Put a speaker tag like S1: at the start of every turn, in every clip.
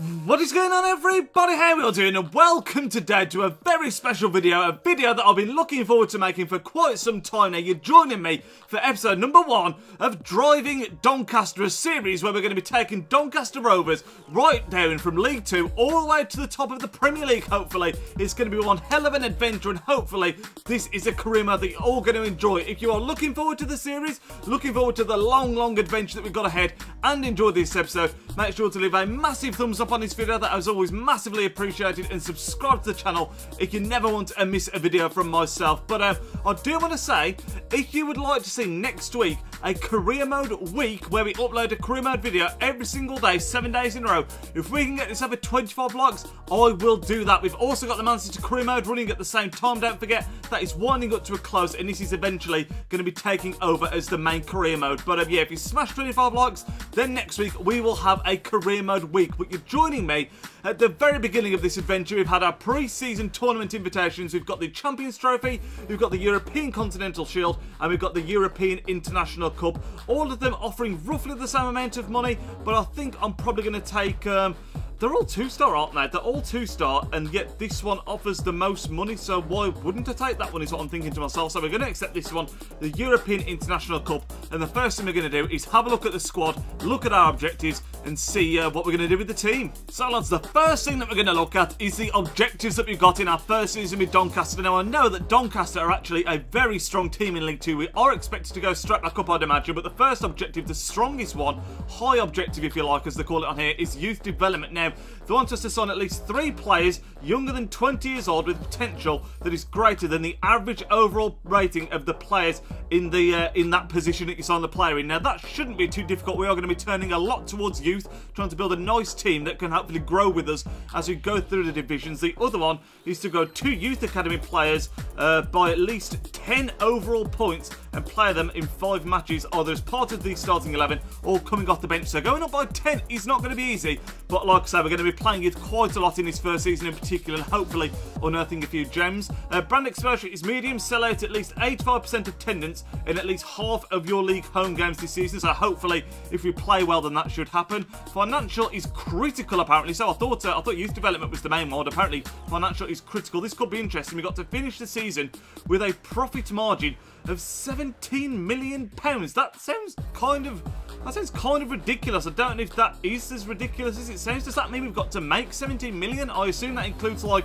S1: What is going on, everybody? How are we all doing? And welcome today to a very special video, a video that I've been looking forward to making for quite some time now. You're joining me for episode number 1 of Driving Doncaster, a series where we're going to be taking Doncaster Rovers right down from League 2 all the way to the top of the Premier League, hopefully. It's going to be one hell of an adventure, and hopefully this is a career mode that you're all going to enjoy. If you are looking forward to the series, looking forward to the long adventure that we've got ahead, and enjoy this episode, make sure to leave a massive thumbs up on this video. That is always massively appreciated, and subscribe to the channel if you never want to miss a video from myself. But I do want to say, if you would like to see next week a career mode week where we upload a career mode video every single day, 7 days in a row, if we can get this over 25 likes, I will do that. We've also got the Man City career mode running at the same time. Don't forget that is winding up to a close, and this is eventually going to be taking over as the main career mode. But yeah, if you smash 25 likes, then next week we will have a career mode week. But you're joining me at the very beginning of this adventure. We've had our pre-season tournament invitations. We've got the Champions Trophy, we've got the European Continental Shield, and we've got the European International Cup. All of them offering roughly the same amount of money, but I think I'm probably going to take... they're all 2-star, aren't they? They're all 2-star, and yet this one offers the most money, so why wouldn't I take that one, is what I'm thinking to myself. So we're going to accept this one, the European International Cup, and the first thing we're going to do is have a look at the squad, look at our objectives, and see what we're going to do with the team. So lads, the first thing that we're going to look at is the objectives that we've got in our first season with Doncaster. Now, I know that Doncaster are actually a very strong team in League 2. We are expected to go straight back up, I'd imagine, but the first objective, the strongest one, high objective if you like, as they call it on here, is youth development. Now, they want us to sign at least 3 players younger than 20 years old with potential that is greater than the average overall rating of the players in that position that you sign the player in. Now, that shouldn't be too difficult. We are going to be turning a lot towards youth, trying to build a nice team that can hopefully grow with us as we go through the divisions. The other one is to go 2 youth academy players by at least 10 overall points and play them in 5 matches, either as part of the starting 11 or coming off the bench. So going up by 10 is not going to be easy, but like I say, we're going to be playing it quite a lot in this first season in particular, and hopefully unearthing a few gems. Brand exposure is medium, sell out at least 85% attendance in at least half of your league home games this season, so hopefully if we play well then that should happen. Financial is critical apparently, so I thought youth development was the main one. Apparently financial is critical. This could be interesting. We've got to finish the season with a profit margin of £17 million. That sounds kind of ridiculous. I don't know if that is as ridiculous as it sounds. Does that mean we've got to make 17 million? I assume that includes like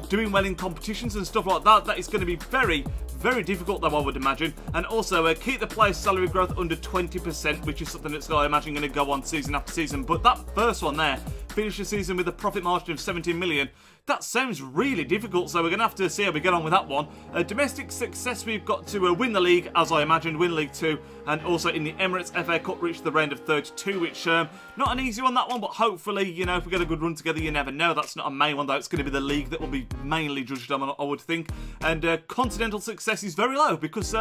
S1: doing well in competitions and stuff like that. That is going to be very difficult though, I would imagine. And also keep the player's salary growth under 20%, which is something that's, I imagine, going to go on season after season. But that first one there, finish the season with a profit margin of 17 million, that sounds really difficult, so we're going to have to see how we get on with that one. Domestic success, we've got to win the league, as I imagined, win League 2, and also in the Emirates FA Cup reach the round of 32, which, not an easy one, that one, but hopefully, you know, if we get a good run together, you never know. That's not a main one, though. It's going to be the league that will be mainly judged on, I would think. And continental success is very low, because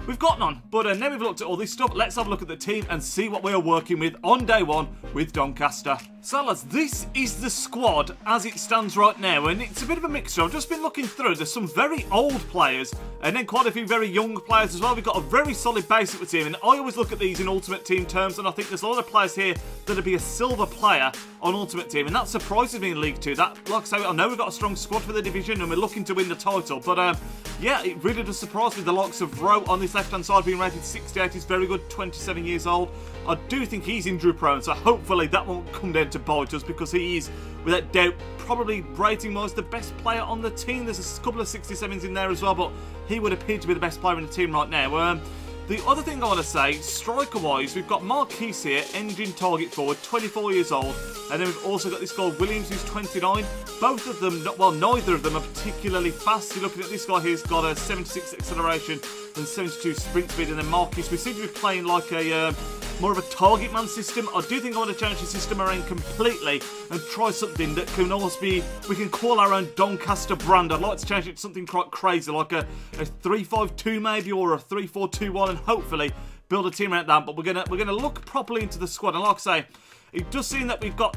S1: we've got none. But now we've looked at all this stuff, let's have a look at the team and see what we are working with on day 1 with Doncaster. So lads, this is the squad as it stands right now, and it's a bit of a mixture. I've just been looking through. There's some very old players, and then quite a few very young players as well. We've got a very solid base of the team, and I always look at these in Ultimate Team terms, and I think there's a lot of players here that'll be a silver player on Ultimate Team, and that surprises me in League 2. That, like I say, I know we've got a strong squad for the division, and we're looking to win the title, but yeah, it really does surprise me. The likes of Rowe on this left-hand side being rated 68 is very good, 27 years old. I do think he's injury prone, so hopefully that won't come down to bite us, because he is, without doubt, probably rating-wise the best player on the team. There's a couple of 67s in there as well, but he would appear to be the best player in the team right now. The other thing I want to say, striker-wise, we've got Marquis here, engine target forward, 24 years old, and then we've also got this guy Williams, who's 29. Both of them, well, neither of them are particularly fast. You're looking at this guy here, who's got a 76 acceleration and 72 sprint speed, and then Marquis, we seem to be playing like a more of a target man system. I do think I want to change the system around completely and try something that can almost be, we can call our own Doncaster brand. I'd like to change it to something quite crazy, like a 3-5-2 maybe, or a 3-4-2-1, and hopefully build a team around that. But we're gonna look properly into the squad, and like I say, it does seem that we've got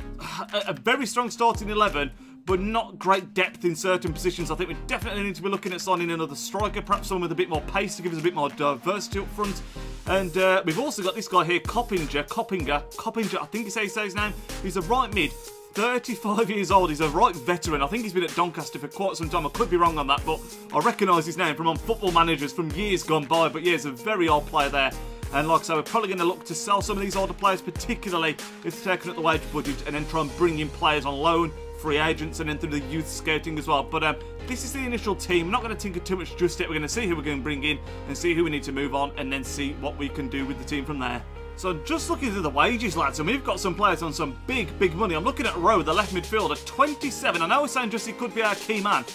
S1: a very strong starting 11, but not great depth in certain positions. I think we definitely need to be looking at signing another striker, perhaps someone with a bit more pace to give us a bit more diversity up front. And we've also got this guy here, Coppinger, I think is how you say his name. He's a right mid, 35 years old. He's a right veteran. I think he's been at Doncaster for quite some time. I could be wrong on that, but I recognise his name from on Football Managers from years gone by. But yeah, he's a very old player there. And like I say, we're probably going to look to sell some of these older players, particularly if they're taking up the wage budget, and then try and bring in players on loan, free agents, and then through the youth scouting as well. But this is the initial team. We're not going to tinker too much just yet. We're going to see who we're going to bring in and see who we need to move on, and then see what we can do with the team from there. So just looking through the wages, lads, and we've got some players on some big money. I'm looking at Rowe, the left midfielder, 27. I know we're saying just he could be our key man.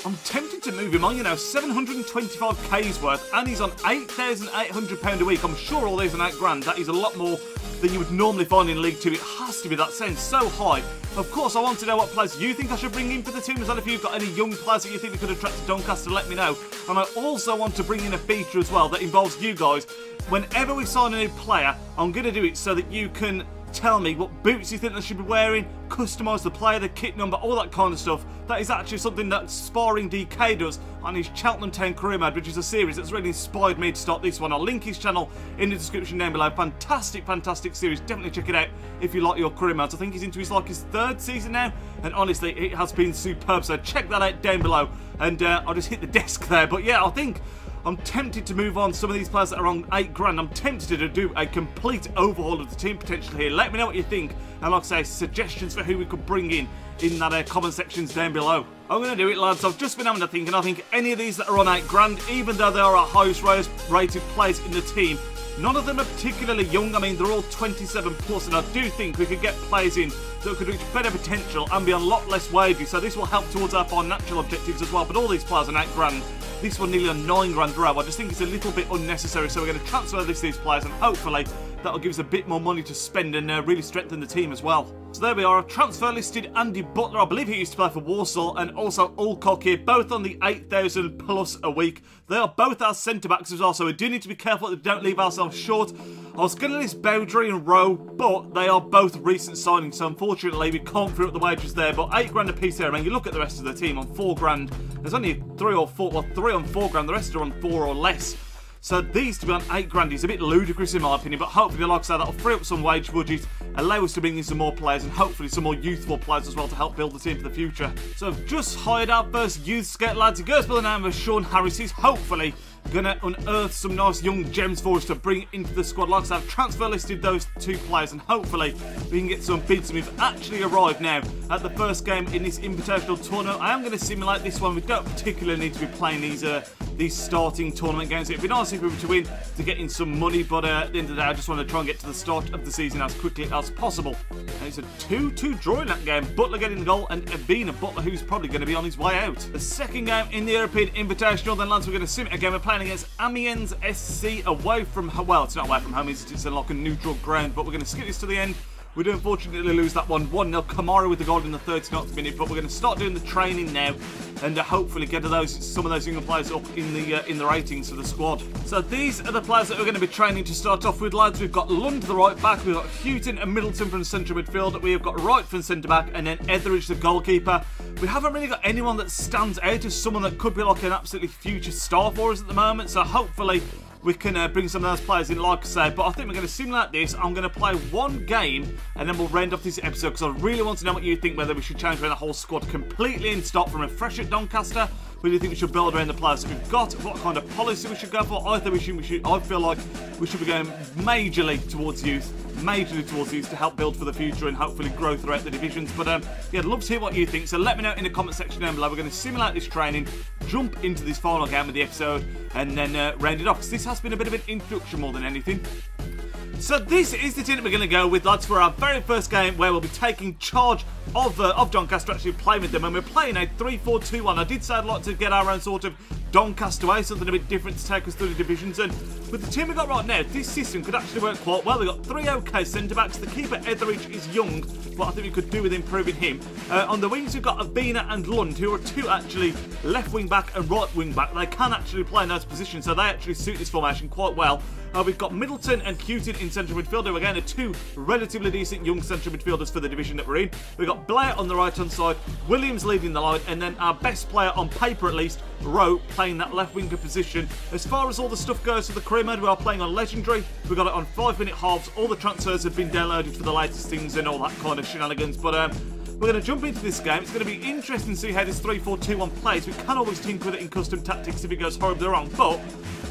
S1: I'm tempted to move him on, you know, 725k's worth, and he's on £8,800 a week. I'm sure all these are £8 grand. That is a lot more than you would normally find in League 2. It has to be, that sounds so high. Of course, I want to know what players you think I should bring in for the team as well. If you've got any young players that you think we could attract to Doncaster, let me know. And I also want to bring in a feature as well that involves you guys. Whenever we sign a new player, I'm going to do it so that you can tell me what boots you think they should be wearing, customise the player, the kit number, all that kind of stuff. That is actually something that Sparring DK does on his Cheltenham Town Career Mode, which is a series that's really inspired me to start this one. I'll link his channel in the description down below. Fantastic series. Definitely check it out if you like your career modes. I think he's into his third season now, and honestly, it has been superb. So check that out down below. And I'll just hit the desk there. But yeah, I think I'm tempted to move on some of these players that are on £8 grand. I'm tempted to do a complete overhaul of the team potentially here. Let me know what you think, and like I say, suggestions for who we could bring in that comment sections down below. I'm going to do it, lads. I've just been having a think, and I think any of these that are on £8 grand, even though they are our highest rated players in the team, none of them are particularly young. I mean, they're all 27 plus, and I do think we could get players in that could reach better potential and be a lot less wages. So this will help towards our financial objectives as well. But all these players on £8 grand. This one nearly on £9 grand row. I just think it's a little bit unnecessary. So we're going to transfer these players, and hopefully that'll give us a bit more money to spend and really strengthen the team as well. So there we are. I've transfer listed Andy Butler. I believe he used to play for Walsall, and also Alcock here, both on the 8,000 plus a week. They are both our centre-backs as well, so we do need to be careful that we don't leave ourselves short. I was going to list Bowdry and Rowe, but they are both recent signings, so unfortunately we can't throw up the wages there. But £8 grand a piece there. I mean, you look at the rest of the team on £4 grand. There's only 3 on £4 grand. The rest are on 4 or less. So these to be on £8 grand is a bit ludicrous in my opinion, but hopefully, like I said, that'll free up some wage budget, allow us to bring in some more players, and hopefully some more youthful players as well to help build the team for the future. So I've just hired our first youth scout, lads. He goes by the name of Sean Harris. He's hopefully going to unearth some nice young gems for us to bring into the squad. Like I said, I've transfer listed those 2 players, and hopefully we can get some bids. And we've actually arrived now at the first game in this invitational tournament. I am going to simulate this one. We don't particularly need to be playing these starting tournament games. It'd be nice if we were to win to get in some money, but at the end of the day, I just want to try and get to the start of the season as quickly as possible. And it's a 2-2 draw in that game. Butler getting the goal, and Avina Butler, who's probably going to be on his way out. The second game in the European Invitational, then, lads, we're going to sim it again. We're playing against Amiens SC away from, well, it's not away from home, it's like a neutral ground, but we're going to skip this to the end. We do unfortunately lose that one 1-0. Kamara with the goal in the 39th minute, but we're going to start doing the training now, and hopefully get to some of those younger players up in the ratings for the squad. So these are the players that we're going to be training to start off with, lads. We've got Lund, the right back, we've got Houghton and Middleton from central midfield, we have got Wright from centre back, and then Etheridge, the goalkeeper. We haven't really got anyone that stands out as someone that could be like an absolutely future star for us at the moment, so hopefully we can bring some of those players in, like I say. But I think we're going to simulate this. I'm going to play one game, and then we'll round off this episode, because I really want to know what you think, whether we should change around the whole squad completely and start from afresh at Doncaster. What do you think we should build around the players that we've got? What kind of policy we should go for? I feel like we should be going majorly towards youth to help build for the future and hopefully grow throughout the divisions. But yeah, I'd love to hear what you think, so let me know in the comment section down below. We're going to simulate this training, jump into this final game of the episode, and then round it off, because this has been a bit of an introduction more than anything. So this is the team that we're going to go with, lads, for our very first game, where we'll be taking charge of Doncaster, actually playing with them, and we're playing a 3-4-2-1. I did say I'd like to get our own sort of Doncaster way, something a bit different to take us through the divisions, and with the team we've got right now, this system could actually work quite well. We've got 3 OK centre-backs. The keeper, Etheridge, is young, but I think we could do with improving him. On the wings, we've got Avina and Lund, who are 2 actually left wing-back and right wing-back. They can actually play in those positions, so they actually suit this formation quite well. We've got Middleton and Houghton in central midfield, who again are 2 relatively decent young central midfielders for the division that we're in. We've got Blair on the right-hand side, Williams leading the line, and then our best player on paper at least, Rowe, playing that left winger position. As far as all the stuff goes for the career mode, we are playing on Legendary. We've got it on 5-minute halves. All the transfers have been downloaded for the latest things and all that kind of shenanigans. But we're going to jump into this game. It's going to be interesting to see how this 3-4-2-1 plays. We can always tinker with it in custom tactics if it goes horribly wrong, but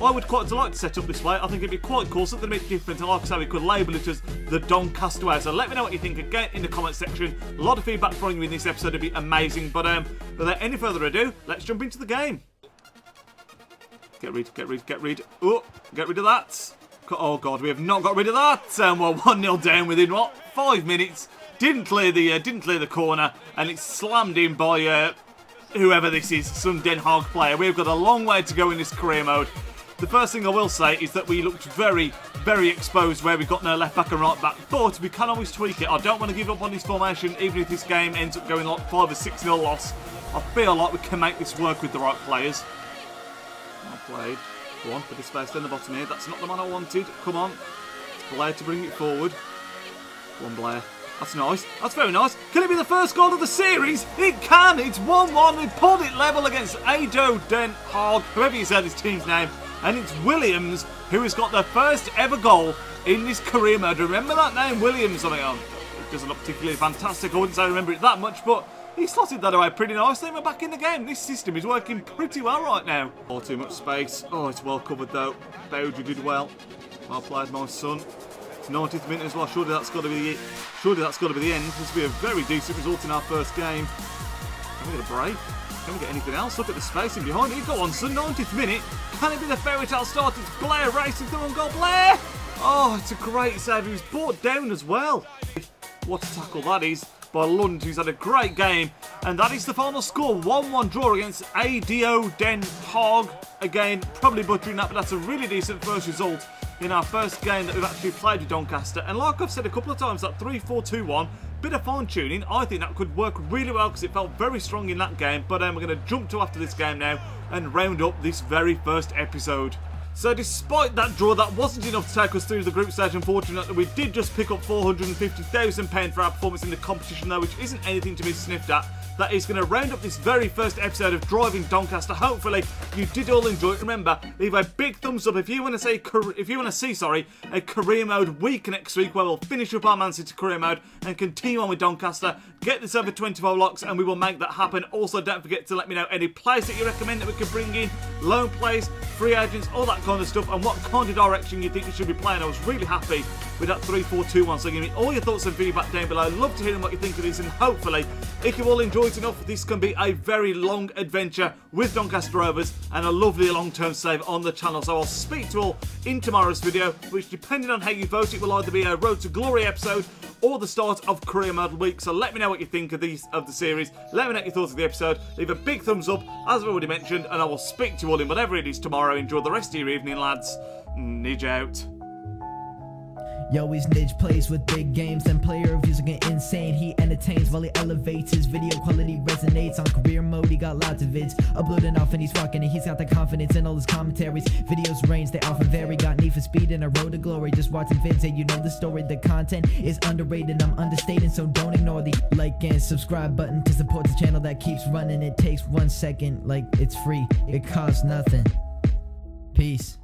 S1: I would quite like to set up this way. I think it'd be quite cool, something a bit different, and like I say, we could label it as the Doncaster way. So let me know what you think again in the comment section. A lot of feedback from you in this episode would be amazing, but without any further ado, let's jump into the game. Get rid. Oh, get rid of that. Oh god, we have not got rid of that. And we're 1-0 down within what, 5 minutes. Didn't clear the corner, and it's slammed in by whoever this is, some Den Haag player. We've got a long way to go in this career mode. The first thing I will say is that we looked very, very exposed where we've got no left back and right back, but we can always tweak it. I don't want to give up on this formation, even if this game ends up going like 5 or 6-0 loss. I feel like we can make this work with the right players. Well played. Go on, put the space down the bottom here. That's not the man I wanted. Come on. It's Blair to bring it forward. Go on, Blair. That's nice. That's very nice. Can it be the first goal of the series? It can. It's 1-1. We pulled it level against Ado Den Haag, whoever you said his team's name. And it's Williams who has got the first ever goal in this career mode. Remember that name, Williams? I mean, it doesn't look particularly fantastic. I wouldn't say I remember it that much, but he slotted that away pretty nicely. We're back in the game. This system is working pretty well right now. Oh, too much space. Oh, it's well covered though. Bowdry did well. Well played, my son. It's 90th minute as well. Surely that's got to be it. Surely that's got to be the end. This will be a very decent result in our first game. Can we get a break? Can we get anything else? Look at the spacing behind it. Go on, son. 90th minute. Can it be the fairy tale start? It's Blair racing through and goal. Blair! Oh, it's a great save. He was brought down as well. What a tackle that is by Lund, who's had a great game. And that is the final score. 1-1 draw against ADO Den Haag. Again, probably butchering that, but that's a really decent first result in our first game that we've actually played with Doncaster. And like I've said a couple of times, that 3-4-2-1, bit of fine-tuning, I think that could work really well because it felt very strong in that game. But we're going to jump to after this game now and round up this very first episode. So despite that draw, that wasn't enough to take us through the group stage. Unfortunately, we did just pick up £450,000 for our performance in the competition though, which isn't anything to be sniffed at. That is going to round up this very first episode of Driving Doncaster. Hopefully you did all enjoy it. Remember, leave a big thumbs up if you want to see a career mode week next week where we'll finish up our Man City career mode and continue on with Doncaster. Get this over 25 likes and we will make that happen. Also, don't forget to let me know any players that you recommend that we can bring in, loan players, free agents, all that kind of stuff, and what kind of direction you think we should be playing. I was really happy with that 3-4-2-1, so give me all your thoughts and feedback down below. I'd love to hear what you think of this, and hopefully, if you all enjoyed enough, this can be a very long adventure with Doncaster Rovers and a lovely long-term save on the channel. So I'll speak to you all in tomorrow's video, which, depending on how you vote, it will either be a Road to Glory episode or the start of Career Mode Week. So let me know what you think of the series. Let me know your thoughts of the episode. Leave a big thumbs up, as I've already mentioned, and I will speak to you all in whatever it is tomorrow. Enjoy the rest of your evening, lads. Nidge out.
S2: Yo, he's Nidge, plays with big games and player reviews are getting insane. He entertains while he elevates, his video quality resonates. On career mode, he got lots of vids uploading off and he's rocking it. He's got the confidence in all his commentaries. Videos range, they often vary. Got need for speed and a road to glory. Just watching vids, hey, you know the story. The content is underrated, I'm understating, so don't ignore the like and subscribe button to support the channel that keeps running. It takes 1 second, like it's free, it costs nothing. Peace.